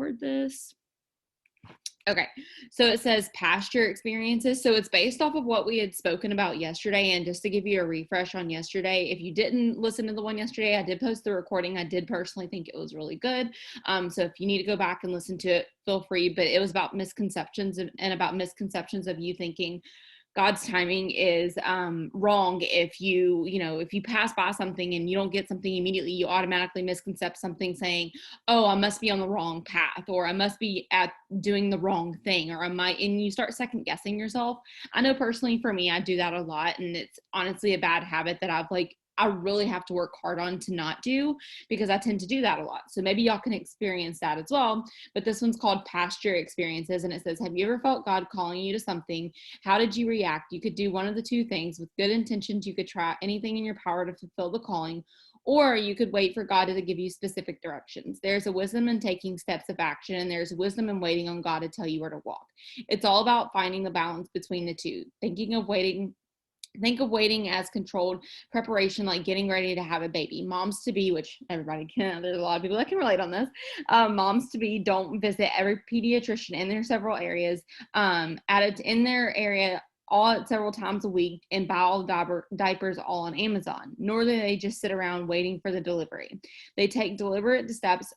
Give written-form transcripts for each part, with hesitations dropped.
record this. Okay, so it says pasture experiences. So it's based off of what we had spoken about yesterday. And just to give you a refresh on yesterday, if you didn't listen to the one yesterday, I did post the recording. I did personally think it was really good. So if you need to go back and listen to it, feel free. But it was about misconceptions and about misconceptions of you thinking God's timing is wrong. If you pass by something and you don't get something immediately, you automatically misconcept something saying, oh, I must be on the wrong path, or I must be doing the wrong thing, or and you start second guessing yourself. I know personally for me, I do that a lot. And it's honestly a bad habit that I really have to work hard on to not do, because I tend to do that a lot. So maybe y'all can experience that as well. But this one's called pasture experiences. And it says, have you ever felt God calling you to something? How did you react? You could do one of the two things. With good intentions, you could try anything in your power to fulfill the calling, or you could wait for God to give you specific directions. There's a wisdom in taking steps of action, and there's wisdom in waiting on God to tell you where to walk. It's all about finding the balance between the two. Think of waiting as controlled preparation, like getting ready to have a baby. Moms to be, which everybody can, there's a lot of people that can relate on this. Moms to be don't visit every pediatrician in their several areas, in their area all several times a week, and buy all diapers all on Amazon, nor do they just sit around waiting for the delivery. They take deliberate steps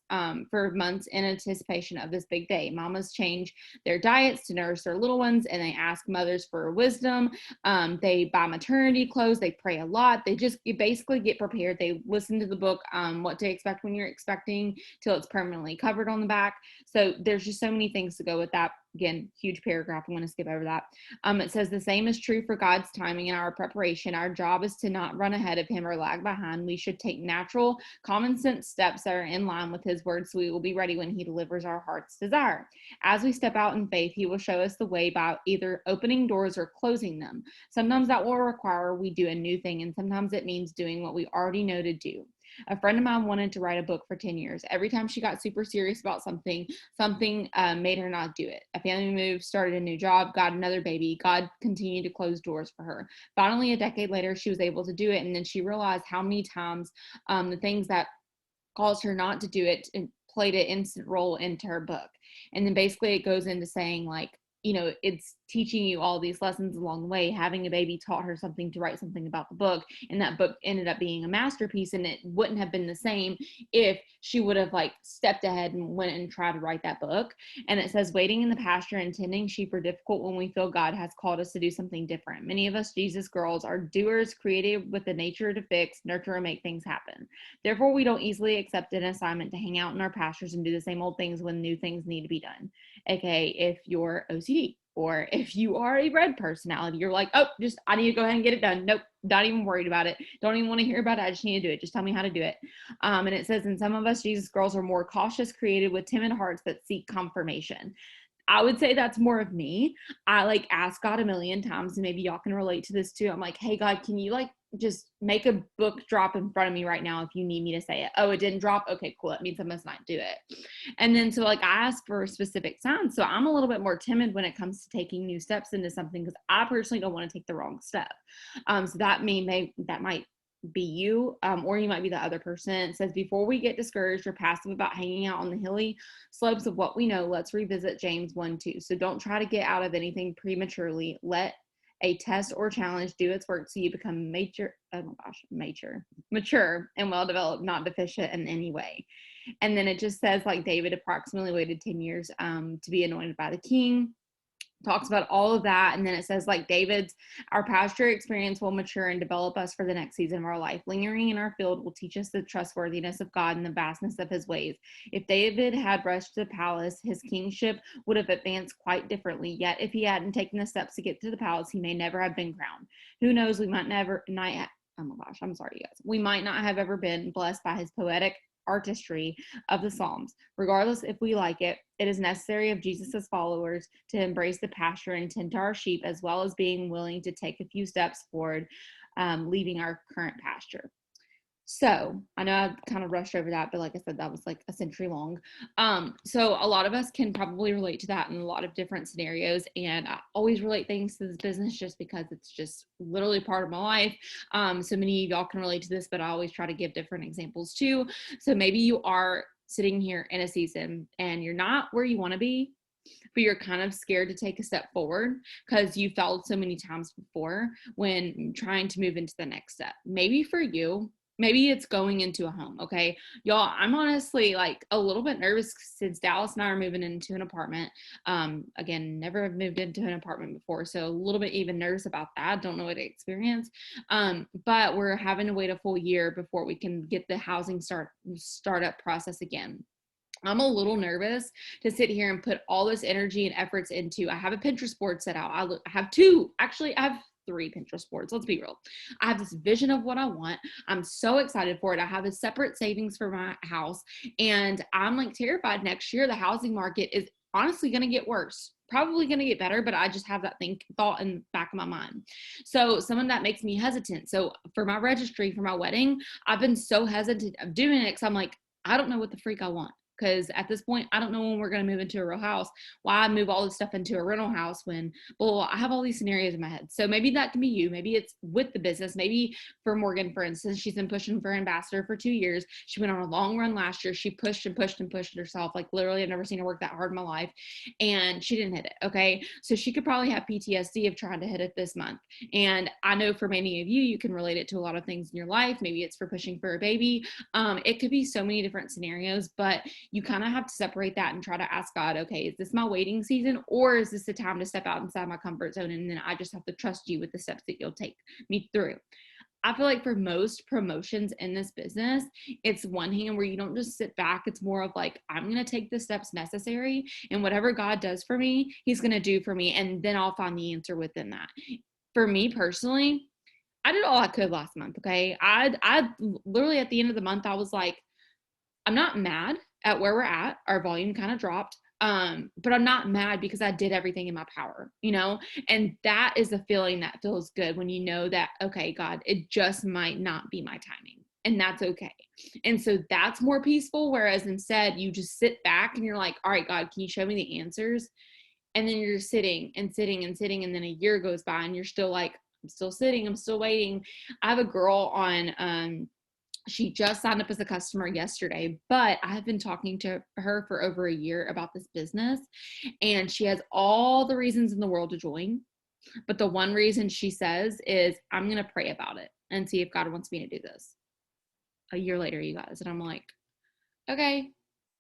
for months in anticipation of this big day. Mamas change their diets to nurse their little ones, and they ask mothers for wisdom. They buy maternity clothes. They pray a lot. You basically get prepared. They listen to the book, What to Expect When You're Expecting, till it's permanently covered on the back. So there's just so many things to go with that. Again, huge paragraph. I'm going to skip over that. It says the same is true for God's timing and our preparation. Our job is to not run ahead of him or lag behind. We should take natural, common sense steps that are in line with his word, so we will be ready when he delivers our heart's desire. As we step out in faith, he will show us the way by either opening doors or closing them. Sometimes that will require we do a new thing, and sometimes it means doing what we already know to do. A friend of mine wanted to write a book for 10 years. Every time she got super serious about something made her not do it. A family move, started a new job, got another baby. God continued to close doors for her. Finally, a decade later, she was able to do it. And then she realized how many times the things that caused her not to do it played an instant role into her book. And then basically it goes into saying, like, it's teaching you all these lessons along the way. Having a baby taught her something to write something about the book, and that book ended up being a masterpiece, and it wouldn't have been the same if she would have stepped ahead and went and tried to write that book. And it says, waiting in the pasture and tending sheep are difficult when we feel God has called us to do something different. Many of us Jesus girls are doers, creative with the nature to fix, nurture, and make things happen. Therefore, we don't easily accept an assignment to hang out in our pastures and do the same old things when new things need to be done. AKA if you're OCD, or if you are a red personality, you're like, oh, I need to go ahead and get it done. Nope, not even worried about it. Don't even want to hear about it. I just need to do it. Just tell me how to do it. And it says, and some of us Jesus girls are more cautious, creative, with timid hearts that seek confirmation. I would say that's more of me. I ask God a million times, and maybe y'all can relate to this too. I'm like, hey God, can you just make a book drop in front of me right now if you need me to say it? Oh, it didn't drop? Okay, cool. That means I must not do it. And then I ask for specific signs. So I'm a little bit more timid when it comes to taking new steps into something, because I personally don't want to take the wrong step. So that might be you, or you might be the other person. It says, before we get discouraged or passive about hanging out on the hilly slopes of what we know, let's revisit James 1:2. So don't try to get out of anything prematurely. Let a test or challenge do its work so you become mature and well-developed, not deficient in any way. And then it just says, David approximately waited 10 years to be anointed by the king. Talks about all of that. And then it says, David's, our pasture experience will mature and develop us for the next season of our life. Lingering in our field will teach us the trustworthiness of God and the vastness of his ways. If David had rushed to the palace, his kingship would have advanced quite differently. Yet if he hadn't taken the steps to get to the palace, he may never have been crowned. Who knows? We might not have ever been blessed by his poetic artistry of the Psalms. Regardless if we like it, it is necessary of Jesus' followers to embrace the pasture and tend to our sheep, as well as being willing to take a few steps forward, leaving our current pasture. So I know I kind of rushed over that, but like I said, that was a century long. So a lot of us can probably relate to that in a lot of different scenarios. And I always relate things to this business just because it's just literally part of my life. So many of y'all can relate to this, but I always try to give different examples too. So maybe you are sitting here in a season and you're not where you want to be, but you're kind of scared to take a step forward because you failed so many times before when trying to move into the next step. Maybe for you, maybe it's going into a home. Okay, y'all, I'm honestly like a little bit nervous since Dallas and I are moving into an apartment. Again, never have moved into an apartment before, so a little bit even nervous about that. Don't know what to experience. But we're having to wait a full year before we can get the housing startup process again. I'm a little nervous to sit here and put all this energy and efforts into. I have a Pinterest board set out. I have two, actually, I have three Pinterest boards. Let's be real. I have this vision of what I want. I'm so excited for it. I have a separate savings for my house, and I'm like terrified next year. The housing market is honestly going to get worse. Probably going to get better, but I just have that thought in the back of my mind. So some of that makes me hesitant. So for my registry for my wedding, I've been so hesitant of doing it because I'm like, I don't know what the freak I want. Because at this point, I don't know when we're going to move into a real house. Why move all this stuff into a rental house when, well, I have all these scenarios in my head. So maybe that can be you. Maybe it's with the business. Maybe for Morgan, for instance, she's been pushing for ambassador for 2 years. She went on a long run last year. She pushed and pushed and pushed herself. Like literally, I've never seen her work that hard in my life. And she didn't hit it. Okay. So she could probably have PTSD of trying to hit it this month. And I know for many of you, you can relate it to a lot of things in your life. Maybe it's for pushing for a baby. It could be so many different scenarios, but you kind of have to separate that and try to ask God, okay, is this my waiting season, or is this the time to step out inside my comfort zone? And then I just have to trust you with the steps that you'll take me through. I feel like for most promotions in this business, it's one hand where you don't just sit back. It's more of like, I'm going to take the steps necessary, and whatever God does for me, he's going to do for me. And then I'll find the answer within that. For me personally, I did all I could last month. Okay. I literally at the end of the month, I was like, I'm not mad at where we're at. Our volume kind of dropped. But I'm not mad because I did everything in my power, and that is a feeling that feels good when you know that, okay, God, it just might not be my timing, and that's okay. And so that's more peaceful. Whereas instead you just sit back and you're like, all right, God, can you show me the answers? And then you're sitting and sitting and sitting. And then a year goes by and you're still like, I'm still sitting. I'm still waiting. I have a girl on, she just signed up as a customer yesterday, but I have been talking to her for over a year about this business, and she has all the reasons in the world to join. But the one reason she says is, I'm going to pray about it and see if God wants me to do this. A year later, you guys. And I'm like, okay.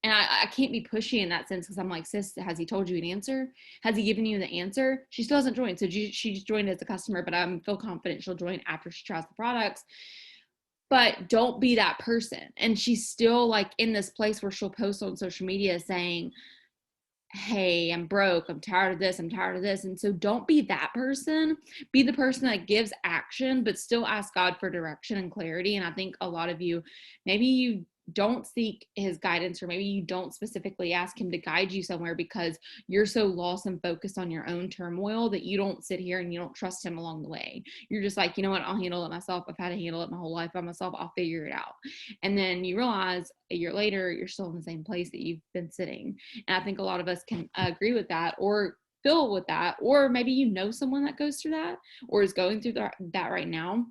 And I can't be pushy in that sense because I'm like, sis, has he told you an answer? Has he given you the answer? She still hasn't joined. So she just joined as a customer, but I feel confident she'll join after she tries the products. But don't be that person. And she's still like in this place where she'll post on social media saying, hey, I'm broke. I'm tired of this. I'm tired of this. And so don't be that person. Be the person that gives action, but still ask God for direction and clarity. And I think a lot of you, maybe you don't seek his guidance, or maybe you don't specifically ask him to guide you somewhere because you're so lost and focused on your own turmoil that you don't sit here and you don't trust him along the way. You're just like, you know what, I'll handle it myself. I've had to handle it my whole life by myself. I'll figure it out. And then you realize a year later, you're still in the same place that you've been sitting. And I think a lot of us can agree with that, or feel with that, or maybe you know someone that goes through that or is going through that right now.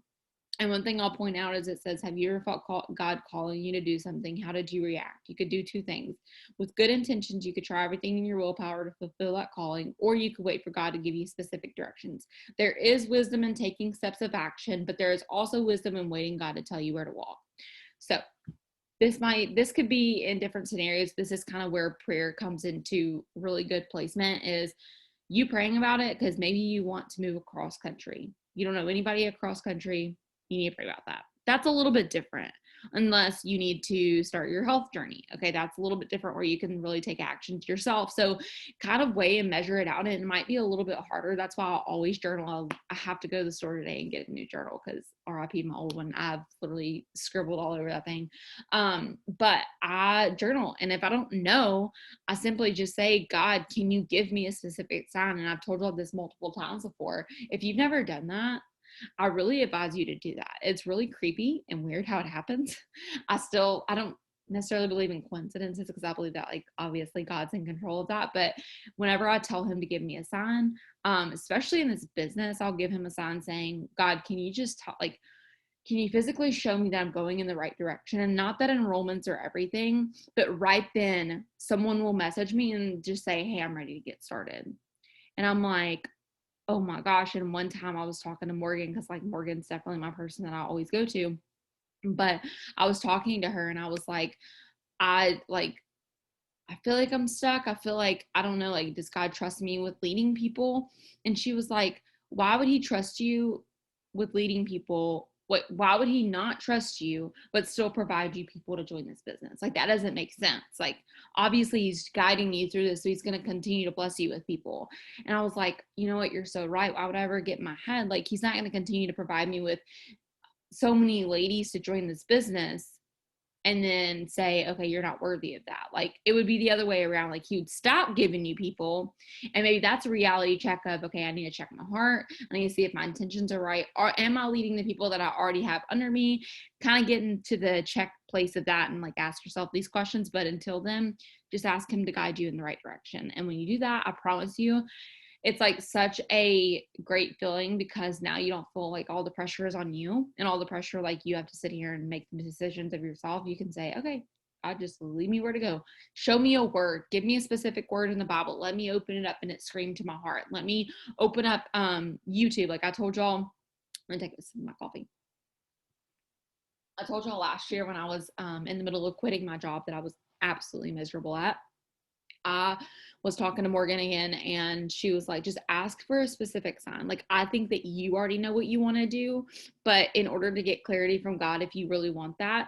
And one thing I'll point out is it says, have you ever felt God calling you to do something? How did you react? You could do two things. With good intentions, you could try everything in your willpower to fulfill that calling, or you could wait for God to give you specific directions. There is wisdom in taking steps of action, but there is also wisdom in waiting God to tell you where to walk. So this could be in different scenarios. This is kind of where prayer comes into really good placement, is you praying about it because maybe you want to move across country. You don't know anybody across country. You need to pray about that. That's a little bit different unless you need to start your health journey. Okay, that's a little bit different where you can really take action to yourself. So kind of weigh and measure it out. And it might be a little bit harder. That's why I always journal. I have to go to the store today and get a new journal because RIP my old one. I've literally scribbled all over that thing. But I journal. And if I don't know, I simply just say, God, can you give me a specific sign? And I've told you this multiple times before. If you've never done that, I really advise you to do that. It's really creepy and weird how it happens. I don't necessarily believe in coincidences because I believe that, like, obviously God's in control of that. But whenever I tell him to give me a sign, especially in this business, I'll give him a sign saying, God, can you just can you physically show me that I'm going in the right direction? And not that enrollments are everything, but right then someone will message me and just say, hey, I'm ready to get started. And I'm like, oh my gosh. And one time I was talking to Morgan, because like Morgan's definitely my person that I always go to. But I was talking to her and I was like, I feel like I'm stuck. I feel like, I don't know, like, does God trust me with leading people? And she was like, why would he trust you with leading people? Why would he not trust you, but still provide you people to join this business? Like, that doesn't make sense. Like, obviously he's guiding you through this, so he's going to continue to bless you with people. And I was like, you know what? You're so right. Why would I ever get in my head? Like, he's not going to continue to provide me with so many ladies to join this business and then say, okay, you're not worthy of that. Like, it would be the other way around. Like, he would stop giving you people. And maybe that's a reality check of, okay, I need to check my heart. I need to see if my intentions are right. Or am I leading the people that I already have under me? Kind of get into the check place of that and like ask yourself these questions. But until then, just ask him to guide you in the right direction. And when you do that, I promise you, it's like such a great feeling, because now you don't feel like all the pressure is on you and all the pressure like you have to sit here and make the decisions of yourself. You can say, okay, God, just lead me where to go. Show me a word. Give me a specific word in the Bible. Let me open it up and it screamed to my heart. Let me open up YouTube. Like I told y'all, I'm gonna take a sip of my coffee. I told y'all last year when I was in the middle of quitting my job that I was absolutely miserable at. I was talking to Morgan again, and she was like, just ask for a specific sign. Like, I think that you already know what you want to do, but in order to get clarity from God, if you really want that,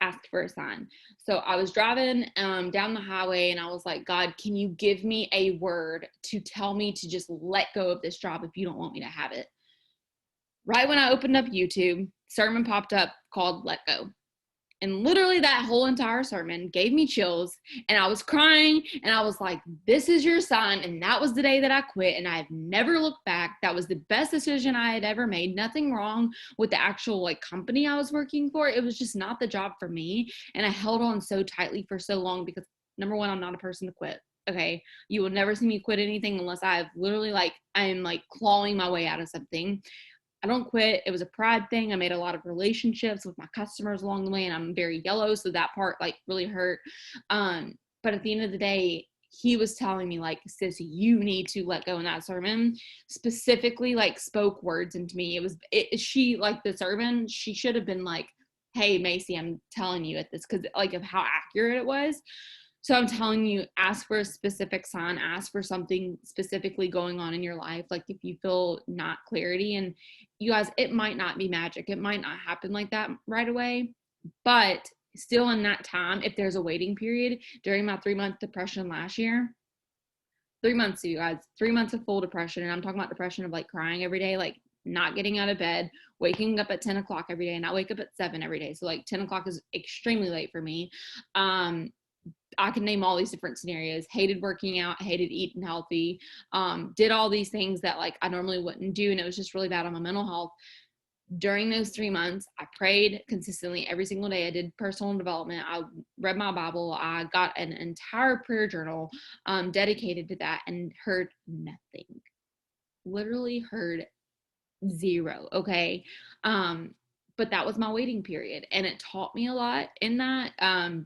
ask for a sign. So I was driving down the highway and I was like, God, can you give me a word to tell me to just let go of this job if you don't want me to have it? Right when I opened up YouTube, sermon popped up called Let Go. And literally that whole entire sermon gave me chills, and I was crying, and I was like, this is your sign. And that was the day that I quit, and I have never looked back. That was the best decision I had ever made. Nothing wrong with the actual like company I was working for. It was just not the job for me. And I held on so tightly for so long because, number one, I'm not a person to quit. Okay. You will never see me quit anything unless I've literally like, I'm like clawing my way out of something. I don't quit. It was a pride thing. I made a lot of relationships with my customers along the way, and I'm very yellow, so that part like really hurt. But at the end of the day, he was telling me like, sis, you need to let go. In that sermon specifically like spoke words into me. She like the sermon, she should have been like, hey Macy, I'm telling you at this, because like of how accurate it was. So I'm telling you, ask for a specific sign, ask for something specifically going on in your life. Like if you feel not clarity, and you guys, it might not be magic. It might not happen like that right away, but still in that time, if there's a waiting period during my 3-month depression last year, 3 months, you guys, 3 months of full depression. And I'm talking about depression of like crying every day, like not getting out of bed, waking up at 10 o'clock every day, and I wake up at 7 every day. So like 10 o'clock is extremely late for me. I can name all these different scenarios. Hated working out, hated eating healthy, did all these things that like I normally wouldn't do. And it was just really bad on my mental health. During those 3 months, I prayed consistently every single day. I did personal development. I read my Bible. I got an entire prayer journal dedicated to that, and heard nothing. Literally heard zero. Okay. But that was my waiting period, and it taught me a lot in that.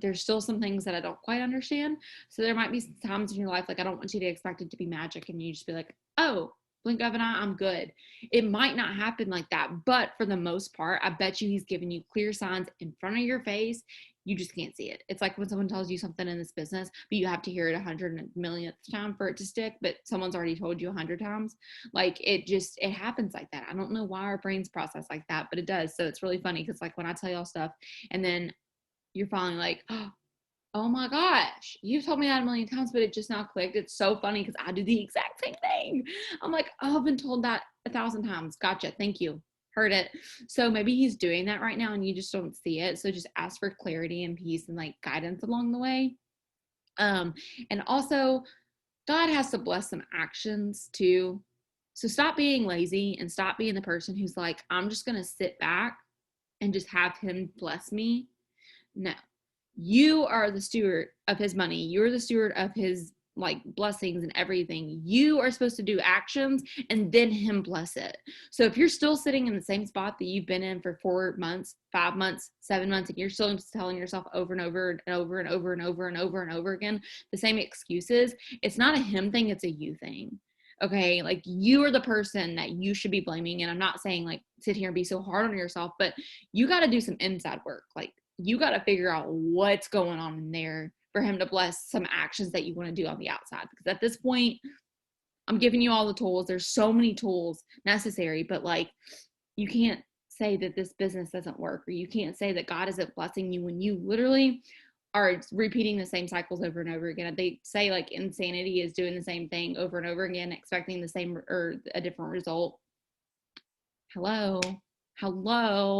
There's still some things that I don't quite understand. So there might be some times in your life, like I don't want you to expect it to be magic and you just be like, oh, blink of an eye, I'm good. It might not happen like that, but for the most part, I bet you he's giving you clear signs in front of your face. You just can't see it. It's like when someone tells you something in this business, but you have to hear it 100 millionth time for it to stick, but someone's already told you 100 times. Like it happens like that. I don't know why our brains process like that, but it does. So it's really funny because like when I tell y'all stuff and then you're finally like, oh my gosh, you've told me that 1 million times, but it just now clicked. It's so funny because I do the exact same thing. I'm like, oh, I've been told that 1,000 times. Gotcha. Thank you. Heard it. So maybe he's doing that right now and you just don't see it. So just ask for clarity and peace and like guidance along the way. And also God has to bless some actions too. So stop being lazy and stop being the person who's like, I'm just going to sit back and just have him bless me. No, you are the steward of his money. You're the steward of his like blessings and everything. You are supposed to do actions and then him bless it. So if you're still sitting in the same spot that you've been in for 4 months, 5 months, 7 months, and you're still telling yourself over and over and over and over and over and over and over again the same excuses, it's not a him thing, it's a you thing. Okay, like you are the person that you should be blaming. And I'm not saying like sit here and be so hard on yourself, but you got to do some inside work. Like you got to figure out what's going on in there for him to bless some actions that you want to do on the outside. Because at this point, I'm giving you all the tools. There's so many tools necessary, but like you can't say that this business doesn't work, or you can't say that God isn't blessing you when you literally are repeating the same cycles over and over again. They say like insanity is doing the same thing over and over again, expecting the same or a different result. Hello,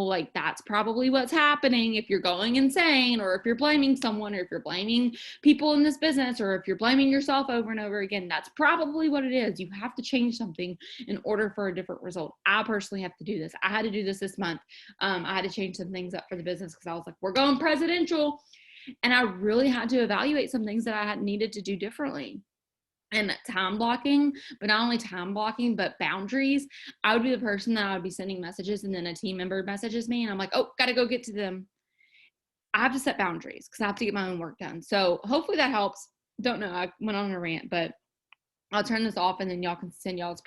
like that's probably what's happening if you're going insane, or if you're blaming someone, or if you're blaming people in this business, or if you're blaming yourself over and over again. That's probably what it is. You have to change something in order for a different result. I personally have to do this. I had to do this month. I had to change some things up for the business because I was like, we're going presidential. And I really had to evaluate some things that I had needed to do differently. And time blocking, but not only time blocking, but boundaries. I would be the person that I would be sending messages, and then a team member messages me and I'm like, oh, got to go get to them. I have to set boundaries because I have to get my own work done. So hopefully that helps. Don't know. I went on a rant, but I'll turn this off and then y'all can send y'all's